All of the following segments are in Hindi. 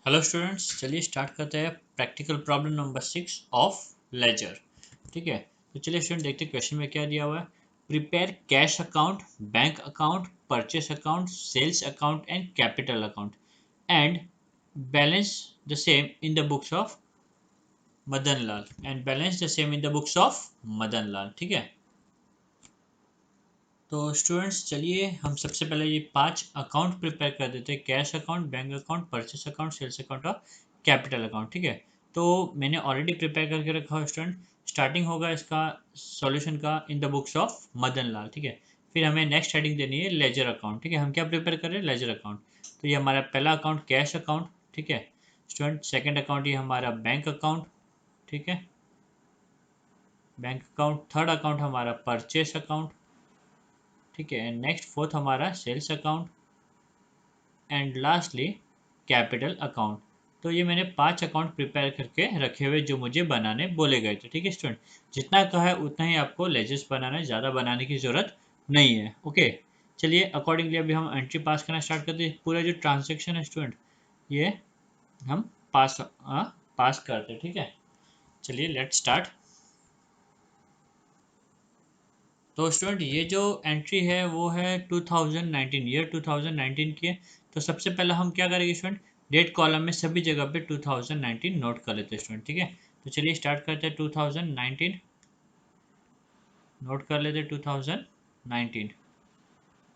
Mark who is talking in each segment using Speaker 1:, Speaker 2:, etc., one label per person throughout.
Speaker 1: हेलो स्टूडेंट्स, चलिए स्टार्ट करते हैं practical problem number 6 of ledger. ठीक है, तो चलिए स्टूडेंट देखते हैं क्वेश्चन में क्या दिया हुआ है। Prepare cash account, bank account, purchase account, sales account and capital account and balance the same in the books of Madan Lal ठीक है। तो स्टूडेंट्स चलिए हम सबसे पहले ये 5 अकाउंट प्रिपेयर कर देते हैं। Cash account, bank account, purchase account, sales account और कैपिटल अकाउंट। ठीक है, तो मैंने ऑलरेडी प्रिपेयर करके रखा है स्टूडेंट। स्टार्टिंग होगा इसका सॉल्यूशन का in the books of Madan Lal. ठीक है, फिर हमें नेक्स्ट हेडिंग देनी है लेजर अकाउंट। ठीक है, हम क्या प्रिपेयर कर रहे हैं, लेजर अकाउंट। तो ये हमारा पहला अकाउंट कैश अकाउंट। ठीक है स्टूडेंट, सेकेंड अकाउंट ये हमारा बैंक अकाउंट। ठीक है, बैंक अकाउंट। थर्ड अकाउंट हमारा परचेस अकाउंट। ठीक है, एंड नेक्स्ट फोर्थ हमारा sales account and lastly capital account. तो ये मैंने 5 अकाउंट प्रिपेयर करके रखे हुए जो मुझे बनाने बोले गए थे। ठीक है स्टूडेंट, जितना कहा है उतना ही आपको लेजेस बनाना है, ज़्यादा बनाने की ज़रूरत नहीं है। ओके, चलिए अकॉर्डिंगली अभी हम एंट्री पास करना स्टार्ट करते हैं। पूरा जो ट्रांजेक्शन है स्टूडेंट, ये हम पास करते हैं। ठीक है, चलिए लेट स्टार्ट। तो स्टूडेंट ये जो एंट्री है वो है 2019, ईयर 2019 की है। तो सबसे पहले हम क्या करेंगे स्टूडेंट, डेट कॉलम में सभी जगह पे 2019 नोट कर लेते हैं स्टूडेंट। ठीक है, तो चलिए स्टार्ट करते हैं। 2019 नोट कर लेते हैं, 2019।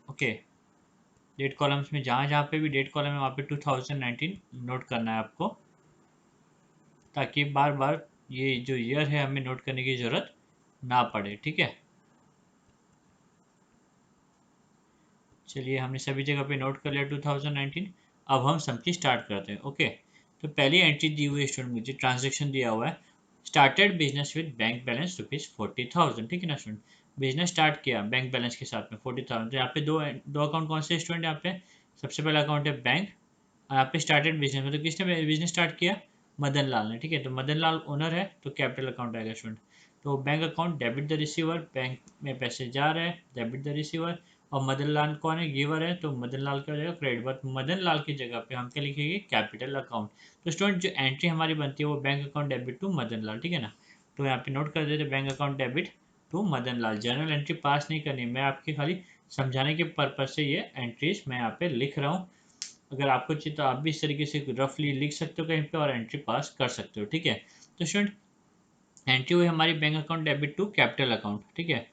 Speaker 1: ओके, डेट कॉलम्स में जहाँ जहाँ पे भी डेट कॉलम है वहाँ पे 2019 नोट करना है आपको, ताकि बार बार ये जो ईयर है हमें नोट करने की ज़रूरत ना पड़े। ठीक है, चलिए हमने सभी जगह पे नोट कर लिया 2019। अब हम सम की स्टार्ट करते हैं। ओके, तो पहली एंट्री दी हुई है स्टूडेंट, मुझे ट्रांजेक्शन दिया हुआ है। Started business with bank balance ₹40,000। ठीक है ना स्टूडेंट, बिजनेस स्टार्ट किया बैंक बैलेंस के साथ में 40,000। तो यहाँ पे दो दो अकाउंट कौन से स्टूडेंट, यहाँ पे सबसे पहला अकाउंट है बैंक और यहाँ पे स्टार्टेड बिजनेस, मतलब किसने बिजनेस स्टार्ट किया, मदन लाल ने। ठीक है, तो मदन लाल ओनर है तो कैपिटल अकाउंट आएगा स्टूडेंट। तो bank account, debit the receiver, bank में पैसे जा रहे हैं, डेबिट द रिसीवर। और मदन लाल कौन है, गिवर है, तो मदन लाल का हो जाएगा क्रेडिट। बट मदन लाल की जगह पे हम क्या लिखेंगे, कैपिटल अकाउंट। तो स्टूडेंट जो एंट्री हमारी बनती है वो bank account debit to Madan Lal. ठीक है ना, तो यहाँ पे नोट कर देते bank account debit to Madan Lal. Journal entry pass नहीं करनी, मैं आपकी खाली समझाने के पर्पज से ये एंट्रीज मैं यहाँ पे लिख रहा हूँ। अगर आपको चाहिए तो आप भी इस तरीके से रफली लिख सकते हो कहीं पे और एंट्री पास कर सकते हो। ठीक है, तो स्टूडेंट एंट्री हुई हमारी bank account debit to capital account. ठीक है,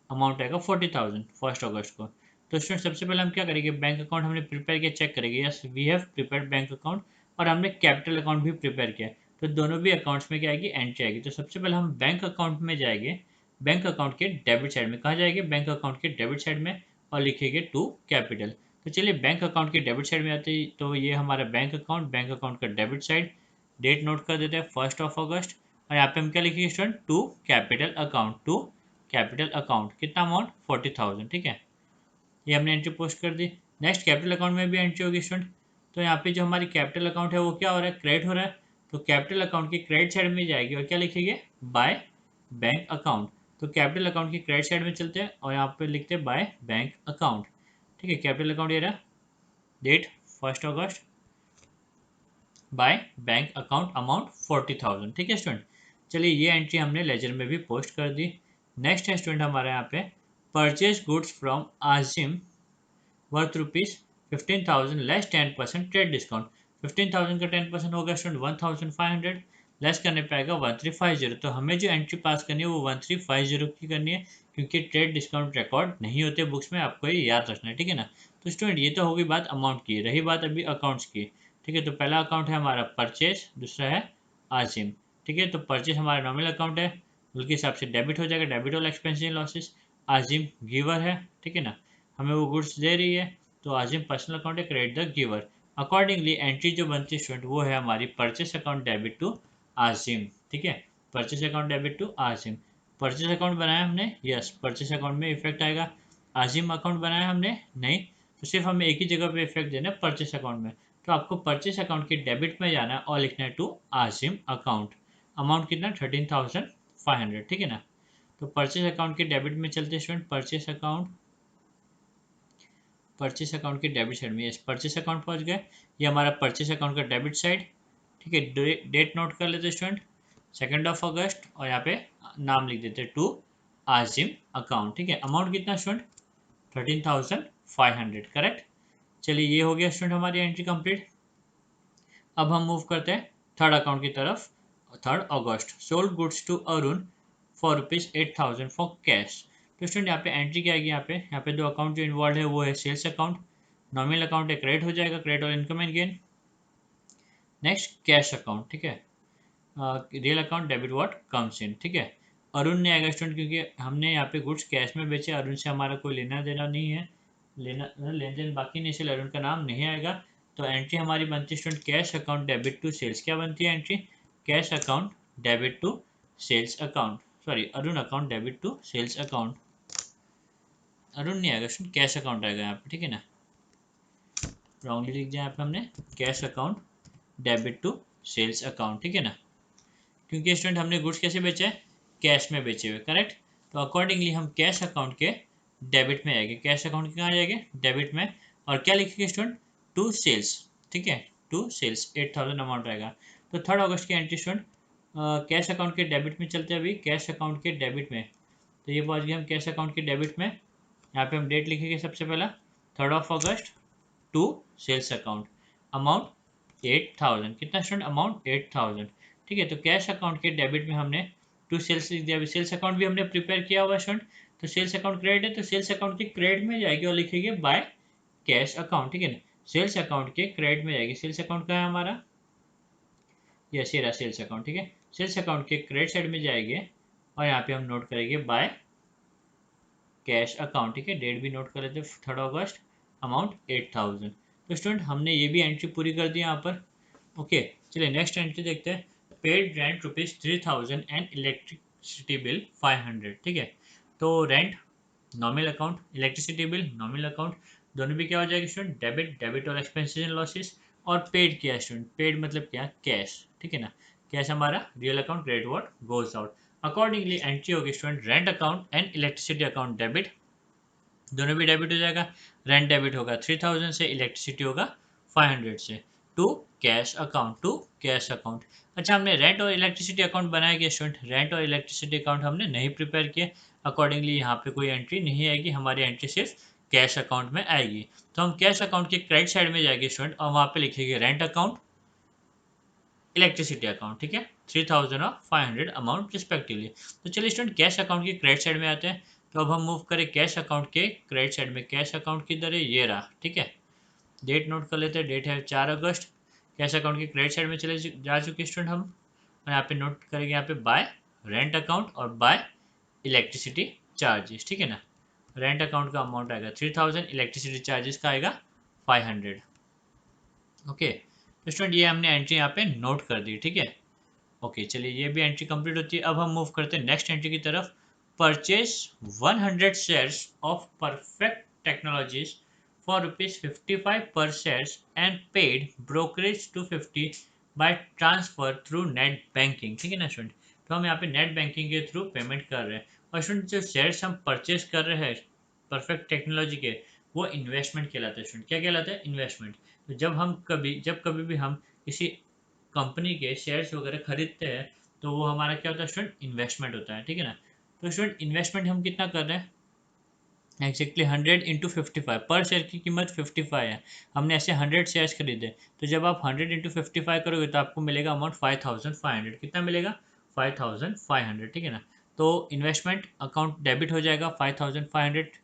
Speaker 1: अमाउंट आएगा 40,000 1 अगस्त को। तो स्टूडेंट सबसे पहले हम क्या करेंगे, बैंक अकाउंट हमने प्रिपेयर किया, चेक करेंगे yes we have prepare bank account, और हमने कैपिटल अकाउंट भी प्रिपेयर किया। तो दोनों भी अकाउंट्स में क्या आएगी, एंट्री आएगी। तो सबसे पहले हम बैंक अकाउंट में जाएंगे, बैंक अकाउंट के डेबिट साइड में। कहाँ जाएंगे, बैंक अकाउंट के डेबिट साइड में, और लिखेंगे टू कैपिटल। तो चलिए बैंक अकाउंट के डेबिट साइड में आते हैं, तो ये हमारा बैंक अकाउंट का डेबिट साइड। डेट नोट कर देते हैं 1 अगस्त। और यहाँ पे हम क्या लिखेंगे student, to capital account, to capital account कितना अमाउंट 40,000। ठीक है, ये हमने एंट्री पोस्ट कर दी। नेक्स्ट कैपिटल अकाउंट में भी एंट्री होगी स्टूडेंट। तो यहाँ पे जो हमारी कैपिटल अकाउंट है वो क्या हो रहा है, क्रेडिट हो रहा है। तो कैपिटल अकाउंट की क्रेडिट साइड में जाएगी और क्या लिखेंगे, बाय बैंक अकाउंट। तो कैपिटल अकाउंट की क्रेडिट साइड में चलते हैं और यहाँ पे लिखते हैं बाय बैंक अकाउंट। ठीक है, कैपिटल अकाउंट ये रहा, date 1 August, by bank account amount 40,000। ठीक है स्टूडेंट, चलिए ये एंट्री हमने लेजर में भी पोस्ट कर दी। नेक्स्ट है स्टूडेंट हमारे यहाँ पे purchase goods from Azim worth ₹15,000 less 10% trade discount. 15,000 का 10% होगा स्टूडेंट 1,500, लेस करने पे आएगा 1350। तो हमें जो एंट्री पास करनी है वो 1350 की करनी है, क्योंकि ट्रेड डिस्काउंट रिकॉर्ड नहीं होते बुक्स में, आपको ये याद रखना है। ठीक है ना, तो स्टूडेंट ये तो होगी बात अमाउंट की, रही बात अभी अकाउंट्स की। ठीक है, तो पहला अकाउंट है हमारा परचेज, दूसरा है आजिम। ठीक है, तो परचेज हमारा नॉर्मल अकाउंट है, उसके हिसाब से डेबिट हो जाएगा, debit all expense and losses. Azim giver है, ठीक है ना, हमें वो गुड्स दे रही है, तो आजिम पर्सनल अकाउंट है, credit the giver. Accordingly entry जो बनती है स्टूडेंट वो है हमारी purchase account debit to Azim. ठीक है, purchase account debit to Azim. Purchase account बनाया हमने, यस परचेस अकाउंट में इफेक्ट आएगा। आजिम अकाउंट बनाया हमने नहीं, तो सिर्फ हमें एक ही जगह पे इफेक्ट देना है, परचेस अकाउंट में। तो आपको परचेस अकाउंट के डेबिट में जाना है और लिखना है टू आजिम अकाउंट। अमाउंट कितना, 13,500। ठीक है ना, तो परचेस अकाउंट के डेबिट में चलते student, purchase account purchase account के डेबिट साइड में, यस परचेस अकाउंट पहुंच गए, ये हमारा परचेस अकाउंट का डेबिट साइड। ठीक है, डेट नोट कर लेते स्टूडेंट 2 अगस्त और यहाँ पे नाम लिख देते टू आजिम अकाउंट। ठीक है, अमाउंट कितना स्टूडेंट 13,500 करेक्ट। चलिए ये हो गया स्टूडेंट हमारी एंट्री कंप्लीट। अब हम मूव करते हैं थर्ड अकाउंट की तरफ। 3 August sold goods to Arun for ₹8,000 for cash. तो स्टूडेंट यहाँ पे एंट्री क्या आएगी, यहाँ पे दो अकाउंट जो इन्वॉल्व है वो है सेल्स अकाउंट, नॉमिनल अकाउंट है क्रेडिट हो जाएगा, क्रेडिट और income and gain. Next cash account, ठीक है, real account debit what comes in. ठीक है, अरुण ने आएगा स्टूडेंट क्योंकि हमने यहाँ पे गुड्स कैश में बेचे, अरुण से हमारा कोई लेना देना नहीं है, लेन देन बाकी नहीं, इसलिए अरुण का नाम नहीं आएगा। तो एंट्री हमारी बनती है student cash account debit to sales. क्या बनती है entry, cash account debit to sales account, sorry Arun account debit to sales account. Arun नहीं आएगा स्टूडेंट, कैश अकाउंट आएगा यहाँ पे। ठीक है ना, रॉन्गली लिख दिया यहाँ पे हमने, cash account debit to sales account. ठीक है ना, क्योंकि स्टूडेंट हमने गुड्स कैसे बेचे हैं, कैश में बेचे हुए, करेक्ट। तो अकॉर्डिंगली हम कैश अकाउंट के डेबिट में आएंगे, कैश अकाउंट के कहाँ जाएंगे, डेबिट में, और क्या लिखेंगे स्टूडेंट, टू सेल्स। ठीक है, टू सेल्स 8,000 अमाउंट आएगा। तो 3 अगस्त की एंट्री स्टूडेंट कैश अकाउंट के डेबिट में चलते हैं, अभी कैश अकाउंट के डेबिट में। तो ये पहुंच गए हम कैश अकाउंट के डेबिट में। यहाँ पे हम डेट लिखेंगे सबसे पहला 3 अगस्त टू सेल्स अकाउंट, अमाउंट 8,000, कितना स्टूडेंट अमाउंट 8,000। ठीक है, तो कैश अकाउंट के डेबिट में हमने टू सेल्स लिख दिया। अभी सेल्स अकाउंट भी हमने प्रिपेयर किया हुआ स्टूडेंट, तो सेल्स अकाउंट क्रेडिट है तो सेल्स अकाउंट के क्रेडिट में जाएगी और लिखेंगे बाय कैश अकाउंट। ठीक है ना, सेल्स अकाउंट के क्रेडिट में जाएगी, सेल्स अकाउंट का है हमारा, यस ये रहा सेल्स अकाउंट। ठीक है, सेल्स अकाउंट के क्रेडिट साइड में जाएंगे और यहाँ पे हम नोट करेंगे बाय कैश अकाउंट। ठीक है, डेट भी नोट कर लेते 3 अगस्त, अमाउंट 8,000। तो स्टूडेंट हमने ये भी एंट्री पूरी कर दी यहाँ पर। ओके, चलिए नेक्स्ट एंट्री देखते हैं। Paid rent ₹3,000 and electricity bill 500। ठीक है, तो rent nominal account, electricity bill nominal account, दोनों भी क्या हो जाएगी स्टूडेंट, डेबिट, डेबिट और एक्सपेंसेस एंड लॉसेस। और पेड क्या है स्टूडेंट, पेड मतलब क्या, कैश। ठीक है ना, कैश हमारा real account, credit what goes out. Accordingly entry होगी student rent account and electricity account debit, दोनों भी डेबिट हो जाएगा। रेंट डेबिट होगा 3,000 से, इलेक्ट्रिसिटी होगा 500 से, to cash account, to cash account. अच्छा, हमने रेंट और इलेक्ट्रिसिटी अकाउंट बनाया गया स्टूडेंट, रेंट और इलेक्ट्रिसिटी अकाउंट हमने नहीं प्रिपेयर किया, अकॉर्डिंगली यहाँ पे कोई एंट्री नहीं आएगी, हमारी एंट्री सिर्फ कैश अकाउंट में आएगी। तो हम कैश अकाउंट के क्रेडिट साइड में जाएंगे स्टूडेंट और वहाँ पे लिखेंगे रेंट अकाउंट, इलेक्ट्रिसिटी अकाउंट। ठीक है, 3,000 और 500 अमाउंट रिस्पेक्टिवली। तो चलिए स्टूडेंट कैश अकाउंट के क्रेडिट साइड में आते हैं। तो अब हम मूव करें कैश अकाउंट के क्रेडिट साइड में, कैश अकाउंट किधर है, ये रहा। ठीक है, डेट नोट कर लेते हैं, डेट है 4 अगस्त, कैश अकाउंट के क्रेडिट साइड में चले जा चुके स्टूडेंट हम, और यहाँ पे नोट करेंगे यहाँ पे बाय रेंट अकाउंट और बाय इलेक्ट्रिसिटी चार्जेस। ठीक है ना, रेंट अकाउंट का अमाउंट आएगा 3,000, इलेक्ट्रिसिटी चार्जेस का आएगा 500। ओके, तो स्टूडेंट ये हमने एंट्री यहाँ पे नोट कर दी। ठीक है, ओके चलिए ये भी एंट्री कंप्लीट होती है। अब हम मूव करते हैं नेक्स्ट एंट्री की तरफ। Purchase 100 shares of perfect technologies for ₹55 पर shares and paid brokerage 250 by transfer through net banking. ठीक है ना स्टूडेंट, तो हम यहाँ पे नेट बैंकिंग के थ्रू पेमेंट कर रहे हैं। और स्टूडेंट जो शेयर्स हम परचेज कर रहे हैं परफेक्ट टेक्नोलॉजी के, वो इन्वेस्टमेंट कहलाते हैं स्टूडेंट। क्या कहलाता है, इन्वेस्टमेंट। तो जब कभी भी हम किसी कंपनी के शेयर्स वगैरह खरीदते हैं तो वो हमारा क्या होता है स्टूडेंट, इन्वेस्टमेंट होता है। ठीक है ना, तो स्टूडेंट इन्वेस्टमेंट हम कितना कर रहे हैं, एक्जैक्टली 100 इंटू 55, पर शेयर की कीमत 55 है, हमने ऐसे 100 शेयर्स खरीदे। तो जब आप 100 इंटू 55 करोगे तो आपको मिलेगा अमाउंट 5,500। कितना मिलेगा, 5,500। ठीक है ना, तो इन्वेस्टमेंट अकाउंट डेबिट हो जाएगा 5,500।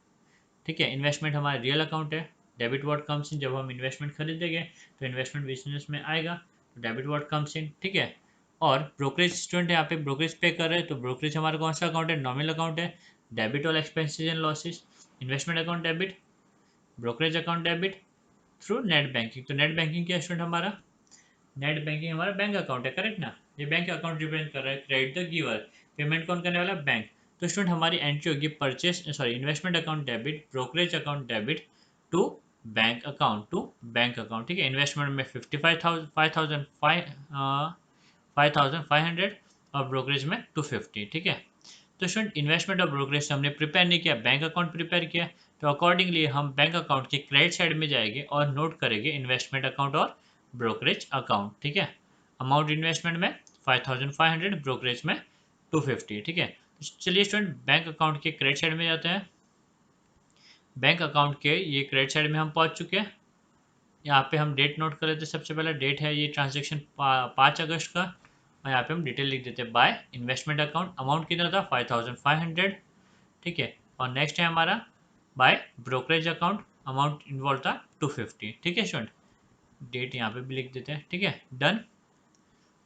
Speaker 1: ठीक है, इन्वेस्टमेंट हमारा रियल अकाउंट है, डेबिट वर्ड कम्स इन, जब हम इन्वेस्टमेंट खरीदेंगे तो इन्वेस्टमेंट बिजनेस में आएगा, तो डेबिट वर्ड कम्स इन। ठीक है, और ब्रोकरेज स्टूडेंट यहाँ पे ब्रोकरेज पे कर रहे हैं, तो ब्रोकरेज हमारा कौन सा अकाउंट है, नॉमिनल अकाउंट है, डेबिट और expenses and losses, investment account debit, brokerage account debit through net banking. तो नेट बैंकिंग क्या स्टूडेंट हमारा, नेट बैंकिंग हमारा बैंक अकाउंट है, करेक्ट ना, ये बैंक अकाउंट रिप्रेजेंट कर रहा है, क्रेडिट द गिवर, पेमेंट कौन करने वाला, बैंक। तो स्टूडेंट हमारी एंट्री होगी purchase sorry investment account debit, brokerage account debit to bank account, to bank account. ठीक है, इन्वेस्टमेंट में 5,500 और ब्रोकरेज में 250। ठीक है, तो स्टूडेंट इन्वेस्टमेंट और ब्रोकरेज हमने प्रिपेयर नहीं किया, बैंक अकाउंट प्रिपेयर किया। तो अकॉर्डिंगली हम बैंक अकाउंट के क्रेडिट साइड में जाएंगे और नोट करेंगे इन्वेस्टमेंट अकाउंट और ब्रोकरेज अकाउंट, ठीक है। अमाउंट इन्वेस्टमेंट में 5500, ब्रोकरेज में 250, ठीक है। तो चलिए स्टूडेंट बैंक अकाउंट के क्रेडिट साइड में जाते हैं। बैंक अकाउंट के ये क्रेडिट साइड में हम पहुंच चुके हैं। यहाँ पे हम डेट नोट कर लेते हैं। सबसे पहला डेट है ये ट्रांजेक्शन 5 अगस्त का, और यहाँ पे हम डिटेल लिख देते हैं। बाय इन्वेस्टमेंट अकाउंट, अमाउंट कितना था 5500, ठीक है। और नेक्स्ट है हमारा by brokerage account, amount involve था 250, ठीक है स्टूडेंट। डेट यहाँ पे भी लिख देते हैं, ठीक है, डन।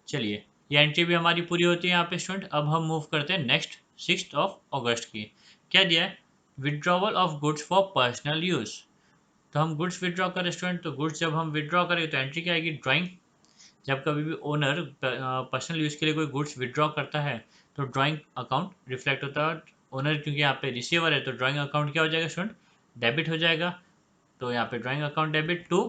Speaker 1: चलिए ये एंट्री भी हमारी पूरी होती है यहाँ पे स्टूडेंट। अब हम मूव करते हैं नेक्स्ट 6 अगस्त की। क्या दिया है, withdrawal of goods for personal use. तो हम गुड्स विड्रॉ करें स्टूडेंट, तो गुड्स जब हम विड्रॉ करेंगे तो एंट्री क्या आएगी, ड्राइंग। जब कभी भी ओनर पर्सनल यूज़ के लिए कोई गुड्स विड्रॉ करता है तो ड्राइंग अकाउंट रिफ्लेक्ट होता है। ओनर क्योंकि यहाँ पे रिसीवर है तो ड्राइंग अकाउंट क्या हो जाएगा स्टूडेंट, डेबिट हो जाएगा। तो यहाँ पे drawing account debit to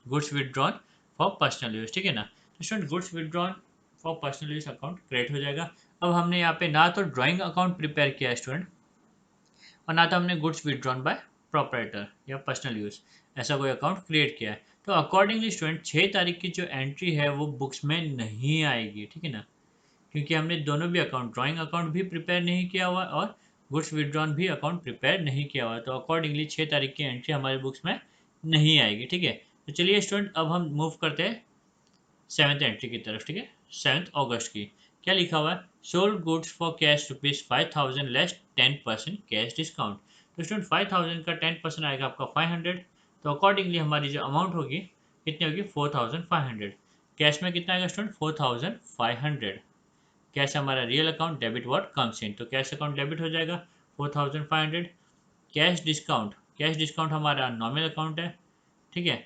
Speaker 1: goods withdrawn for personal use, ठीक है ना। तो student goods withdrawn for personal use account create हो जाएगा। अब हमने यहाँ पे ना तो ड्राइंग अकाउंट प्रिपेयर किया है स्टूडेंट, और ना तो हमने गुड्स विड्रॉन बाय प्रोपराइटर या पर्सनल यूज़ ऐसा कोई अकाउंट क्रिएट किया है। तो अकॉर्डिंगली स्टूडेंट 6 तारीख की जो एंट्री है वो बुक्स में नहीं आएगी, ठीक है ना, क्योंकि हमने दोनों भी अकाउंट, ड्राइंग अकाउंट भी प्रिपेयर नहीं किया हुआ और गुड्स विड्रॉन भी अकाउंट प्रिपेयर नहीं किया हुआ, तो अकॉर्डिंगली 6 तारीख की एंट्री हमारे बुक्स में नहीं आएगी, ठीक है। तो चलिए स्टूडेंट अब हम मूव करते हैं 7th एंट्री की तरफ, ठीक है। 7 अगस्त की क्या लिखा हुआ है, sold goods for cash ₹5000 less 10% cash discount. तो स्टूडेंट 5000 का 10% आएगा आपका 500, तो अकॉर्डिंगली हमारी जो अमाउंट होगी कितनी होगी 4500। कैश में कितना आएगा स्टूडेंट 4500। कैश हमारा real account, debit what comes in, तो कैश अकाउंट डेबिट हो जाएगा 4500। कैश डिस्काउंट, कैश डिस्काउंट हमारा नॉर्मल अकाउंट है, ठीक है।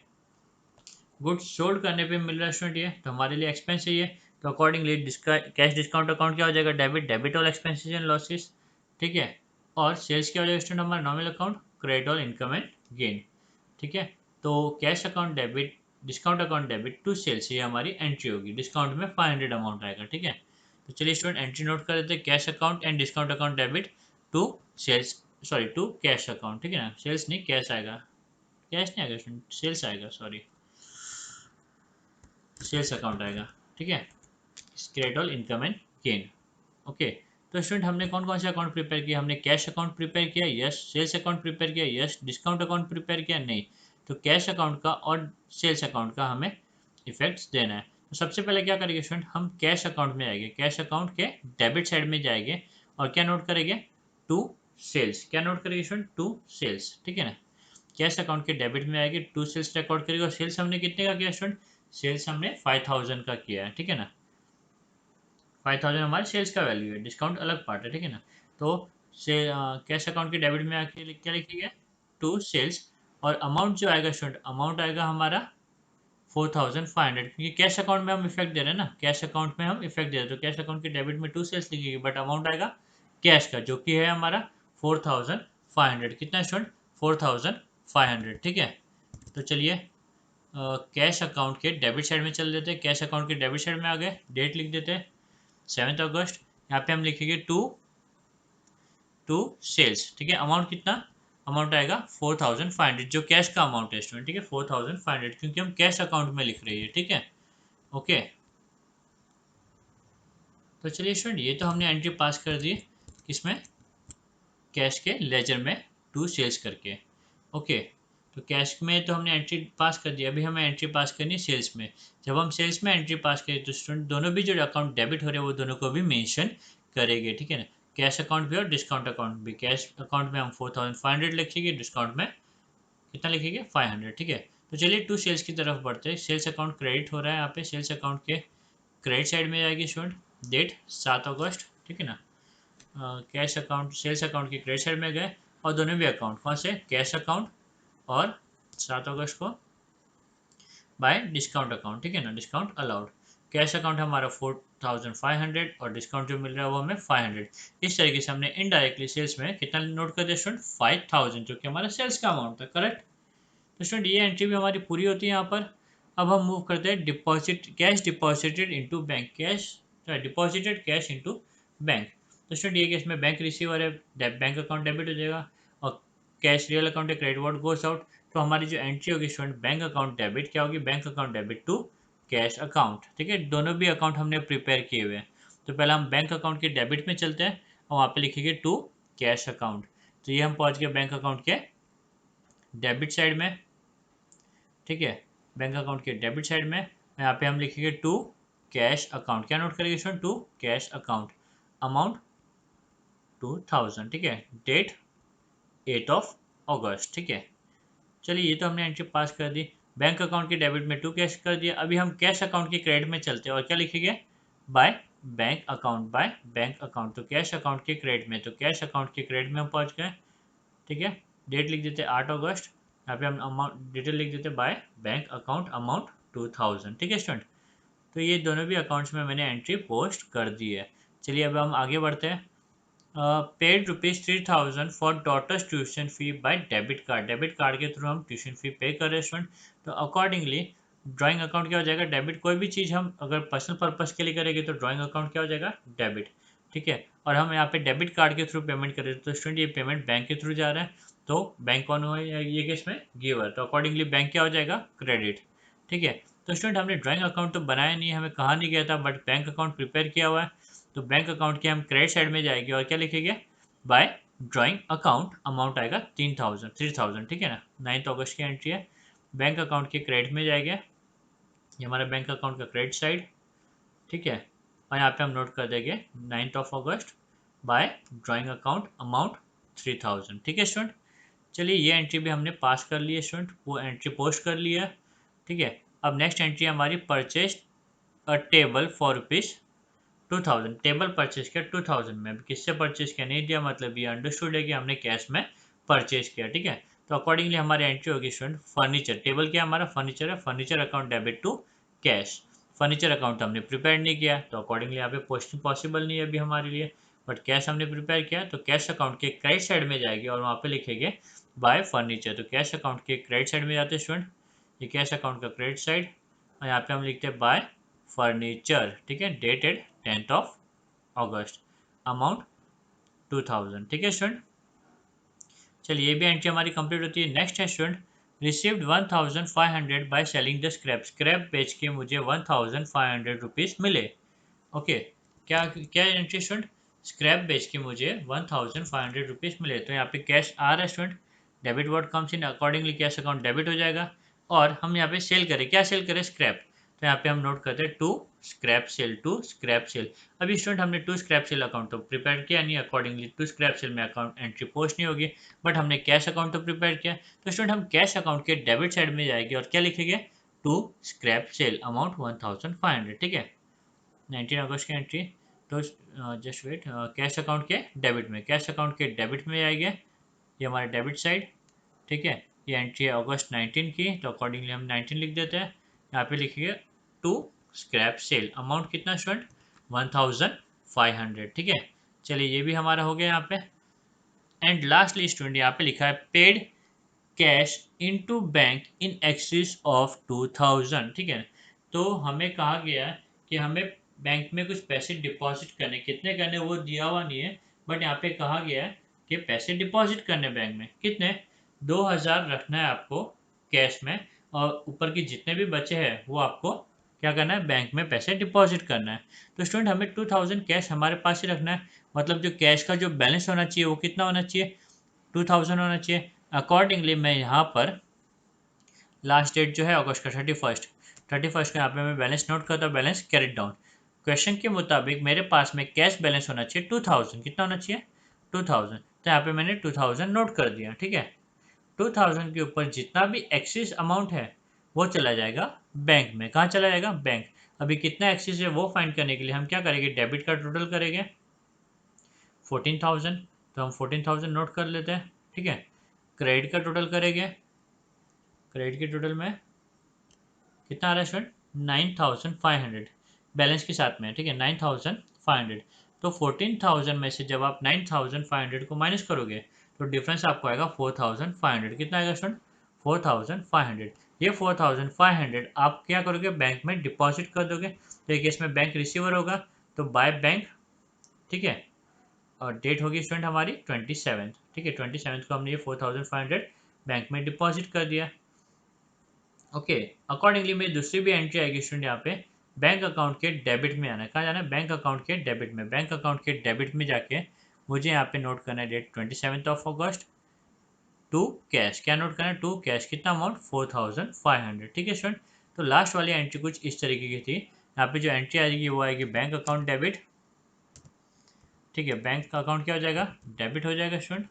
Speaker 1: गुड्स सोल्ड करने पे मिल रहा है स्टूडेंट ये, तो हमारे लिए एक्सपेंस है ये। तो अकॉर्डिंगली कैश डिस्काउंट अकाउंट क्या हो जाएगा, debit, debit all expenses and losses, ठीक है। और सेल्स क्या हो जाएगा स्टूडेंट, हमारा normal account, credit all income and gain, ठीक है। तो cash account debit, discount account debit to sales, ये हमारी एंट्री होगी। डिस्काउंट में 500 अमाउंट आएगा, ठीक है। तो चलिए स्टूडेंट एंट्री नोट कर देते हैं, cash account and discount account debit to sales, sorry to cash account, ठीक है ना। सेल्स नहीं कैश आएगा, कैश नहीं आएगा स्टूडेंट, सेल्स आएगा, सॉरी सेल्स अकाउंट आएगा, ठीक है। Credit all income and gain, okay. तो स्टूडेंट हमने कौन कौन से अकाउंट प्रिपेयर किया, हमने कैश अकाउंट प्रिपेयर किया, यस। सेल्स अकाउंट प्रिपेयर किया, यस। डिस्काउंट अकाउंट प्रिपेयर किया, नहीं। तो कैश अकाउंट का और सेल्स अकाउंट का हमें इफेक्ट्स देना है। तो सबसे पहले क्या करेंगे स्टूडेंट, हम कैश अकाउंट में आएंगे, कैश अकाउंट के डेबिट साइड में जाएंगे और क्या नोट करेंगे, टू सेल्स। क्या नोट करेंगे स्टूडेंट, टू सेल्स, ठीक है ना। कैश अकाउंट के डेबिट में आएंगे, टू सेल्स रिकॉर्ड करेंगे। और सेल्स हमने कितने का किया स्टूडेंट, सेल्स हमने 5000 का किया है, ठीक है ना। 5000 हमारे सेल्स का वैल्यू है, डिस्काउंट अलग पार्ट है, ठीक है ना। तो से कैश अकाउंट के डेबिट में आके क्या लिखिएगा, टू सेल्स। और अमाउंट जो आएगा स्टूडेंट, अमाउंट आएगा हमारा 4500, क्योंकि कैश अकाउंट में हम इफेक्ट दे रहे हैं ना, कैश अकाउंट में हम इफेक्ट दे रहे हैं। तो कैश अकाउंट के डेबिट में टू सेल्स लिखिएगा, बट अमाउंट आएगा कैश का जो कि है हमारा 4500। कितना स्टूडेंट 4500, ठीक है। तो चलिए कैश अकाउंट के डेबिट साइड में चल देते हैं, कैश अकाउंट के डेबिट साइड में आ गए, डेट लिख देते हैं 7 अगस्त। यहाँ पे हम लिखेंगे टू टू सेल्स, ठीक है। अमाउंट कितना, अमाउंट आएगा 4500 जो कैश का अमाउंट है स्टूडेंट, ठीक है। 4500 क्योंकि हम कैश अकाउंट में लिख रहे हैं, ठीक है, ओके। तो चलिए स्टूडेंट ये तो हमने एंट्री पास कर दी किसमें, कैश के लेजर में टू सेल्स करके, ओके। तो कैश में तो हमने एंट्री पास कर दिया, अभी हमें एंट्री पास करनी है सेल्स में। जब हम सेल्स में एंट्री पास करें तो स्टूडेंट दोनों भी जो अकाउंट डेबिट हो रहे हैं वो दोनों को भी मेंशन करेंगे, ठीक है ना। कैश अकाउंट भी और डिस्काउंट अकाउंट भी। कैश अकाउंट में हम 4500 लिखेंगे, डिस्काउंट में कितना लिखेंगे 500, ठीक है। तो चलिए टू सेल्स की तरफ बढ़ते हैं। सेल्स अकाउंट क्रेडिट हो रहा है यहाँ पे, सेल्स अकाउंट के क्रेडिट साइड में जाएगी स्टूडेंट, डेट 7 अगस्त, ठीक है ना। कैश अकाउंट सेल्स अकाउंट के क्रेडिट साइड में गए, और दोनों भी अकाउंट कौन से, कैश अकाउंट और 7 अगस्त को बाय डिस्काउंट अकाउंट, ठीक है ना, डिस्काउंट अलाउड। कैश अकाउंट हमारा 4500 और डिस्काउंट जो मिल रहा है वो हमें 500। इस तरीके से हमने इनडायरेक्टली सेल्स में कितना नोट कर दिया स्टूडेंट 5000, जो कि हमारा सेल्स का अमाउंट था, करेक्ट। तो स्टूडेंट ये एंट्री भी हमारी पूरी होती है यहाँ पर। अब हम मूव करते हैं deposit, cash deposited into bank, cash deposited cash into bank. तो स्टूडेंट ये केस में बैंक रिसीवर है, बैंक अकाउंट डेबिट हो जाएगा, और कैश, रियल अकाउंट या क्रेडिट व्हाट गोस आउट, तो हमारी जो एंट्री होगी स्टूडेंट बैंक अकाउंट डेबिट क्या होगी, bank account debit to cash account. ठीक है, दोनों भी अकाउंट हमने प्रिपेयर किए हुए हैं। तो पहले हम बैंक अकाउंट के डेबिट में चलते हैं और वहाँ पे लिखेंगे टू कैश अकाउंट। तो ये हम पहुँच गए बैंक अकाउंट के डेबिट साइड में। ठीक है, बैंक अकाउंट के डेबिट साइड में यहाँ पे हम लिखेंगे टू कैश अकाउंट। क्या नोट करेंगे student, to cash account, amount 2000। ठीक है, डेट 8 अगस्त। ठीक है, चलिए ये तो हमने एंट्री पास कर दी। बैंक अकाउंट के डेबिट में टू कैश कर दिया। अभी हम कैश अकाउंट के क्रेडिट में चलते हैं और क्या लिखेंगे, bye bank account, bye bank account. तो कैश अकाउंट के क्रेडिट में, तो कैश अकाउंट के क्रेडिट में हम पहुंच गए। ठीक है, डेट लिख देते 8 अगस्त। यहाँ पे हम अमाउंट डिटेल लिख देते बाय बैंक अकाउंट, अमाउंट 2000। ठीक है स्टूडेंट, तो ये दोनों भी अकाउंट्स में मैंने एंट्री पोस्ट कर दी है। चलिए अब हम आगे बढ़ते हैं। Paid ₹3000 for daughter's tuition fee by debit card. Debit card के थ्रू हम ट्यूशन फी पे कर रहे हैं स्टूडेंट। तो अकॉर्डिंगली ड्राइंग अकाउंट क्या हो जाएगा, डेबिट। कोई भी चीज़ हम अगर पर्सनल पर्पस के लिए करेंगे तो ड्राइंग अकाउंट क्या हो जाएगा, डेबिट। ठीक है, और हम यहाँ पे डेबिट कार्ड के थ्रू पेमेंट करें तो स्टूडेंट ये पेमेंट बैंक के थ्रू जा रहा है, तो बैंक कौन हुआ ये केस में, गिवर। तो अकॉर्डिंगली बैंक क्या हो जाएगा, क्रेडिट। ठीक है, तो स्टूडेंट हमने ड्राइंग अकाउंट तो बनाया नहीं है, हमें कहा नहीं गया था, बट बैंक अकाउंट प्रिपेयर किया हुआ है। तो बैंक अकाउंट के हम क्रेडिट साइड में जाएंगे और क्या लिखेंगे, बाय ड्राइंग अकाउंट, अमाउंट आएगा 3000। ठीक है ना, 9 अगस्त की एंट्री है। बैंक अकाउंट के क्रेडिट में जाएंगे, ये हमारा बैंक अकाउंट का क्रेडिट साइड। ठीक है, और यहाँ पे हम नोट कर देंगे 9 अगस्त बाय ड्राइंग अकाउंट, अमाउंट 3000। ठीक है स्टूडेंट, चलिए ये एंट्री भी हमने पास कर ली है स्टूडेंट, वो एंट्री पोस्ट कर लिया है। ठीक है, अब नेक्स्ट एंट्री हमारी purchase a table for ₹2000। Table purchase किया 2000 में। अभी किससे परचेज किया नहीं दिया, मतलब ये अंडरस्टूड है कि हमने कैश में परचेज किया। ठीक है, तो अकॉर्डिंगली हमारी एंट्री होगी स्टूडेंट फर्नीचर। टेबल क्या हमारा फर्नीचर है, furniture account debit to cash. Furniture account हमने प्रिपेयर नहीं किया तो अकॉर्डिंगली यहाँ पे पोस्टिंग पॉसिबल नहीं है अभी हमारे लिए, बट कैश हमने प्रिपेयर किया। तो कैश अकाउंट के क्रेडिट साइड में जाएगी और वहाँ पे लिखेंगे बाय फर्नीचर। तो कैश अकाउंट के क्रेडिट साइड में जाते हैं स्टूडेंट, ये कैश अकाउंट का क्रेडिट साइड, और यहाँ पे हम लिखते हैं बाय फर्नीचर। ठीक है, डेटेड 10 अगस्त, अमाउंट 2000। ठीक है स्टूडेंट, चलिए ये भी एंट्री हमारी कंप्लीट होती है। नेक्स्ट है student, received 1500 by selling the scrap. Scrap बेच के मुझे 1500 रुपीज़ मिले। ओके, क्या क्या एंट्री स्टूडेंट, स्क्रैप बेच के मुझे 1500 रुपीज़ मिले। तो यहाँ पे कैश आ रहा है student, debit word comes in, accordingly cash account debit हो जाएगा। और हम यहाँ पे सेल करें, क्या सेल करें, स्क्रैप। तो यहाँ पे हम नोट करते हैं to scrap sale, to scrap sale. अभी स्टूडेंट हमने टू स्क्रैप सेल अकाउंट तो प्रिपेयर किया नहीं, अकॉर्डिंगली टू स्क्रैप सेल में अकाउंट एंट्री पोस्ट नहीं होगी, बट हमने कैश अकाउंट तो प्रिपेयर किया। तो स्टूडेंट हम कैश अकाउंट के डेबिट साइड में जाएंगे और क्या लिखेंगे, टू स्क्रैप सेल, अमाउंट 1500। ठीक है, 19 अगस्त की एंट्री। तो जस्ट वेट, कैश अकाउंट के डेबिट में, कैश अकाउंट के डेबिट में आएंगे, ये हमारा डेबिट साइड। ठीक है, ये एंट्री है अगस्त 19 की, तो अकॉर्डिंगली हम 19 लिख देते हैं। यहाँ पे लिखिए टू स्क्रैप सेल, अमाउंट कितना स्टूडेंट, 1500। ठीक है, चलिए ये भी हमारा हो गया यहाँ पे। एंड लास्टली स्टूडेंट यहाँ पे लिखा है paid cash into bank in excess of 2000। ठीक है, तो हमें कहा गया है कि हमें बैंक में कुछ पैसे डिपॉजिट करने, कितने करने वो दिया हुआ नहीं है, बट यहाँ पे कहा गया है कि पैसे डिपॉजिट करने बैंक में, कितने, 2000 रखना है आपको कैश में, और ऊपर के जितने भी बचे हैं वो आपको क्या करना है, बैंक में पैसे डिपॉजिट करना है। तो स्टूडेंट हमें 2000 कैश हमारे पास ही रखना है, मतलब जो कैश का जो बैलेंस होना चाहिए वो कितना होना चाहिए, 2000 होना चाहिए। अकॉर्डिंगली मैं यहाँ पर लास्ट डेट जो है अगस्त का 31 का यहाँ पे मैं बैलेंस नोट करता हूँ, बैलेंस कैरिड डाउन। क्वेश्चन के मुताबिक मेरे पास में कैश बैलेंस होना चाहिए 2000, कितना होना चाहिए, 2000। तो यहाँ पे मैंने 2000 नोट कर दिया। ठीक है, 2000 के ऊपर जितना भी एक्सेस अमाउंट है वो चला जाएगा बैंक में। कहाँ चला जाएगा, बैंक। अभी कितना एक्सेस है वो फाइंड करने के लिए हम क्या करेंगे, डेबिट का टोटल करेंगे 14,000, तो हम 14,000 नोट कर लेते हैं। ठीक है, क्रेडिट का टोटल करेंगे, क्रेडिट के टोटल में कितना आ रहा है स्टूडेंट, 9,500 बैलेंस के साथ में। ठीक है, 9,500। तो 14,000 में से जब आप 9,500 को माइनस करोगे तो डिफरेंस आपको आएगा 4,500। कितना आएगा स्टूडेंट, 4,500। ये 4,500 आप क्या करोगे, बैंक में डिपॉजिट कर दोगे। तो एक केस में बैंक रिसीवर होगा, तो बाय बैंक। ठीक है, और डेट होगी स्टूडेंट हमारी 27th, ठीक है। 27th को हमने ये 4500 बैंक में डिपॉजिट कर दिया। ओके, अकॉर्डिंगली मेरी दूसरी भी एंट्री आएगी स्टूडेंट यहाँ पे, बैंक अकाउंट के डेबिट में आना है। कहाँ जाना है? बैंक अकाउंट के डेबिट में। बैंक अकाउंट के डेबिट में जाके मुझे यहाँ पे नोट करना है date 27th of August to cash. क्या नोट करना है? To cash. कितना अमाउंट? 4500, ठीक है स्टूडेंट। तो लास्ट वाली एंट्री कुछ इस तरीके की थी। यहाँ पे जो एंट्री आएगी वो आएगी बैंक अकाउंट डेबिट, ठीक है। बैंक अकाउंट क्या हो जाएगा? डेबिट हो जाएगा स्टूडेंट।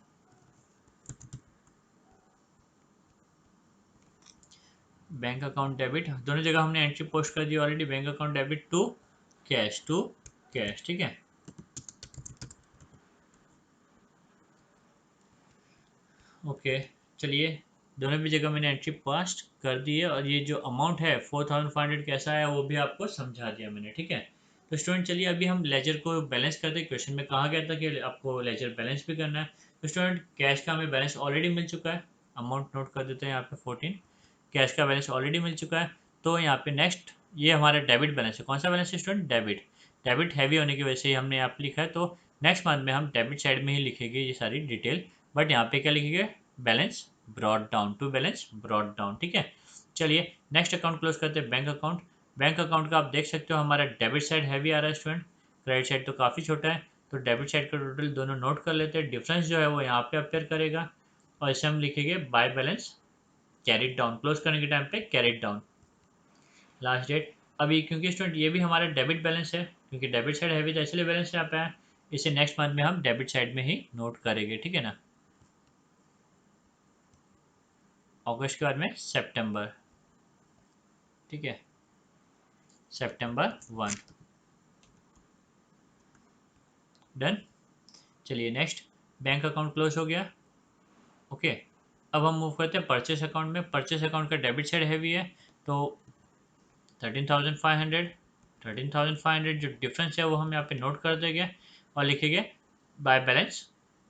Speaker 1: बैंक अकाउंट डेबिट, दोनों जगह हमने एंट्री पोस्ट कर दी already. Bank account debit to cash, to cash, ठीक है। ओके, चलिए दोनों भी जगह मैंने एंट्री पास कर दी है, और ये जो अमाउंट है 4500 कैसा है वो भी आपको समझा दिया मैंने, ठीक है। तो स्टूडेंट चलिए अभी हम लेजर को बैलेंस करते हैं। क्वेश्चन में कहा गया था कि आपको लेजर बैलेंस भी करना है। तो स्टूडेंट कैश का हमें बैलेंस ऑलरेडी मिल चुका है। अमाउंट नोट कर देते हैं यहाँ पे 14। कैश का बैलेंस ऑलरेडी मिल चुका है। तो यहाँ पे नेक्स्ट ये हमारा डेबिट बैलेंस है। कौन सा बैलेंस है स्टूडेंट? डेबिट। डेबिट हैवी होने की वजह से ही हमने यहाँ पे लिखा है। तो नेक्स्ट मंथ में हम डेबिट साइड में ही लिखेंगे ये सारी डिटेल, बट यहाँ पे क्या लिखेंगे? Balance brought down, to balance brought down, ठीक है। चलिए नेक्स्ट अकाउंट क्लोज करते हैं, बैंक अकाउंट। बैंक अकाउंट का आप देख सकते हो हमारा डेबिट साइड हैवी आ रहा है स्टूडेंट, क्रेडिट साइड तो काफ़ी छोटा है। तो डेबिट साइड का टोटल दोनों नोट कर लेते हैं। डिफरेंस जो है वो यहाँ पे अपेयर करेगा, और इसे हम लिखेंगे by balance carried down. Close करने के टाइम पे कैरिड डाउन, लास्ट डेट। अभी क्योंकि स्टूडेंट ये भी हमारा डेबिट बैलेंस है, क्योंकि डेबिट साइड हैवी था इसलिए बैलेंस यहाँ पे है। इसे नेक्स्ट मंथ में हम डेबिट साइड में ही नोट करेंगे, ठीक है ना। अगस्त के बाद में सितंबर, ठीक है, सितंबर 1, डन। चलिए नेक्स्ट, बैंक अकाउंट क्लोज हो गया। ओके, अब हम मूव करते हैं परचेस अकाउंट में। परचेस अकाउंट का डेबिट साइड हैवी है, तो 13,500, 13,500 जो डिफरेंस है वो हम यहाँ पे नोट कर देंगे और लिखेंगे by balance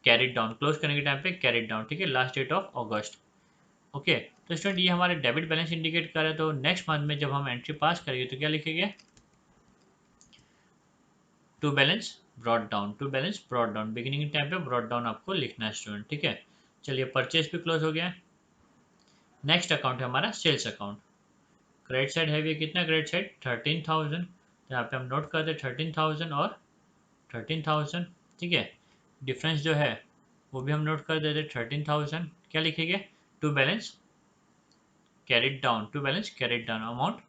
Speaker 1: carried down. Close करने के टाइम पे कैरिड डाउन, ठीक है, last date of August. Okay, तो स्टूडेंट ये हमारे डेबिट बैलेंस इंडिकेट कर रहा है। तो नेक्स्ट मंथ में जब हम एंट्री पास करेंगे तो क्या लिखेंगे? To balance brought down, to balance brought down. Beginning time पे ब्रॉड डाउन आपको लिखना है स्टूडेंट, ठीक है। चलिए परचेज भी क्लोज हो गया। नेक्स्ट अकाउंट है हमारा सेल्स अकाउंट। क्रेडिट साइड है, कितना क्रेडिट साइड? 13,000। तो यहाँ पे हम नोट करते हैं 13,000 और 13,000, ठीक है। डिफरेंस जो है वो भी हम नोट कर देते 13,000। क्या लिखेंगे? To balance carried down, to balance carried down, amount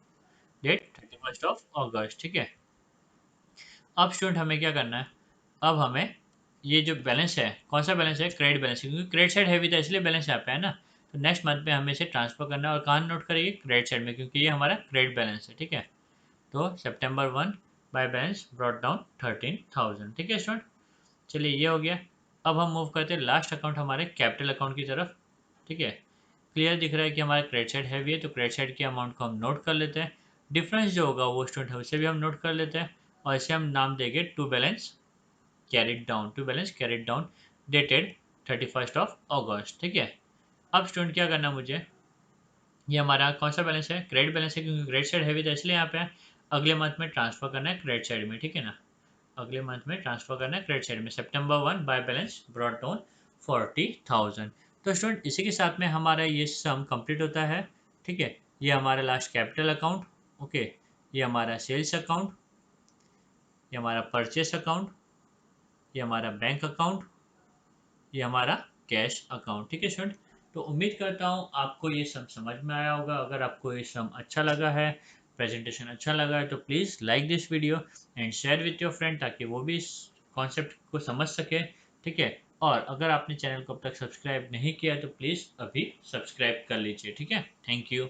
Speaker 1: date 31st of August, ठीक है। अब स्टूडेंट हमें क्या करना है? अब हमें ये जो बैलेंस है, कौन सा बैलेंस है? क्रेडिट बैलेंस है, क्योंकि क्रेडिट साइड हैवी था इसलिए बैलेंस यहाँ पे है ना। तो नेक्स्ट मंथ में हमें इसे ट्रांसफर करना है, और कहाँ नोट करेंगे? क्रेडिट साइड में, क्योंकि ये हमारा क्रेडिट बैलेंस है, ठीक है। तो सितंबर 1 बाय बैलेंस ब्रॉट डाउन 13,000, ठीक है स्टूडेंट। चलिए ये हो गया। अब हम मूव करते हैं लास्ट अकाउंट हमारे कैपिटल अकाउंट की तरफ, ठीक है। क्लियर दिख रहा है कि हमारा क्रेडिट साइड हैवी है, तो क्रेडिट साइड की अमाउंट को हम नोट कर लेते हैं। डिफरेंस जो होगा वो स्टूडेंट है उसे भी हम नोट कर लेते हैं, और इसे हम नाम देंगे to balance carried down, to balance carried down dated 31st of August, ठीक है। अब स्टूडेंट क्या करना मुझे? ये हमारा कौन सा बैलेंस है? क्रेडिट बैलेंस है, क्योंकि क्रेडिट साइड हैवी था इसलिए यहाँ पे है। अगले मंथ में ट्रांसफर करना है क्रेडिट साइड में, ठीक है ना। अगले मंथ में ट्रांसफर करना है क्रेडिट साइड में। सितंबर 1 बाय बैलेंस ब्रॉट डाउन 40,000। तो स्टूडेंट इसी के साथ में हमारा ये सम कंप्लीट होता है, ठीक है। ये हमारा लास्ट कैपिटल अकाउंट, ओके। ये हमारा सेल्स अकाउंट, ये हमारा परचेस अकाउंट, ये हमारा बैंक अकाउंट, ये हमारा कैश अकाउंट, ठीक है स्टूडेंट। तो उम्मीद करता हूँ आपको ये सम समझ में आया होगा। अगर आपको ये सम अच्छा लगा है, प्रेजेंटेशन अच्छा लगा है, तो please like this video and share with your friend, ताकि वो भी इस कॉन्सेप्ट को समझ सके, ठीक है। और अगर आपने चैनल को अब तक सब्सक्राइब नहीं किया तो प्लीज़ अभी सब्सक्राइब कर लीजिए, ठीक है। Thank you.